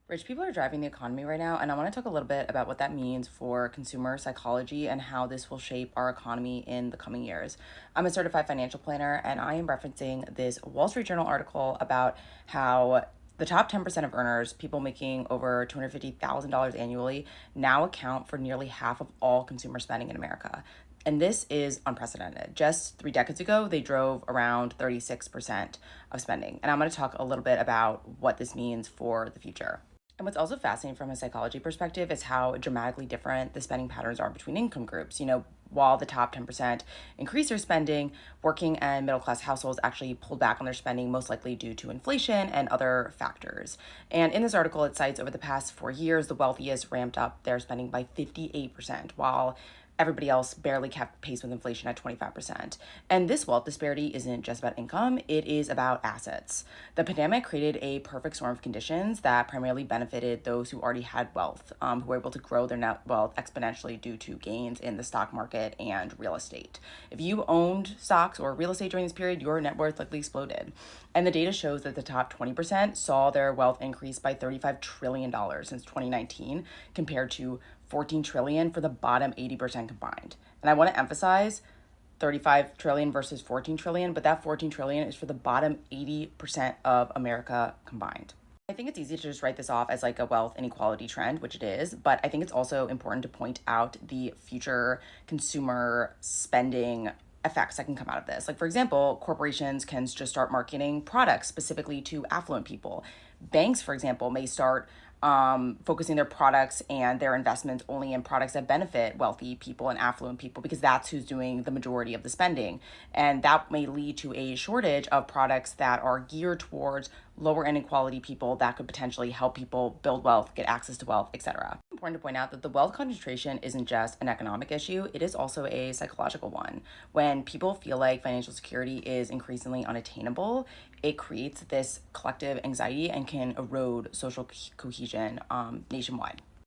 Rich people are driving the economy right now, and I want to talk a little bit about what that means for consumer psychology and how this will shape our economy in the coming years. I'm a certified financial planner, and I am referencing this Wall Street Journal article about how the top 10% of earners, people making over $250,000 annually, now account for nearly half of all consumer spending in America. And this is unprecedented. Just 3 decades ago, they drove around 36% of spending. And I'm going to talk a little bit about what this means for the future. And what's also fascinating from a psychology perspective is how dramatically different the spending patterns are between income groups. While the top 10% increase their spending, working and middle class households actually pulled back on their spending, most likely due to inflation and other factors. And in this article, it cites over the past 4 years, the wealthiest ramped up their spending by 58%, while everybody else barely kept pace with inflation at 25%. And this wealth disparity isn't just about income, it is about assets. The pandemic created a perfect storm of conditions that primarily benefited those who already had wealth, who were able to grow their net wealth exponentially due to gains in the stock market and real estate. If you owned stocks or real estate during this period, your net worth likely exploded. And the data shows that the top 20% saw their wealth increase by $35 trillion since 2019, compared to 14 trillion for the bottom 80% combined. And I want to emphasize 35 trillion versus 14 trillion, but that 14 trillion is for the bottom 80% of America combined. I think it's easy to just write this off as like a wealth inequality trend, which it is, but I think it's also important to point out the future consumer spending effects that can come out of this. Like, for example, corporations can just start marketing products specifically to affluent people. Banks, for example, may start focusing their products and their investments only in products that benefit wealthy people and affluent people because that's who's doing the majority of the spending. And that may lead to a shortage of products that are geared towards lower inequality people that could potentially help people build wealth, get access to wealth, etc. It's important to point out that the wealth concentration isn't just an economic issue, it is also a psychological one. When people feel like financial security is increasingly unattainable, it creates this collective anxiety and can erode social cohesion nationwide.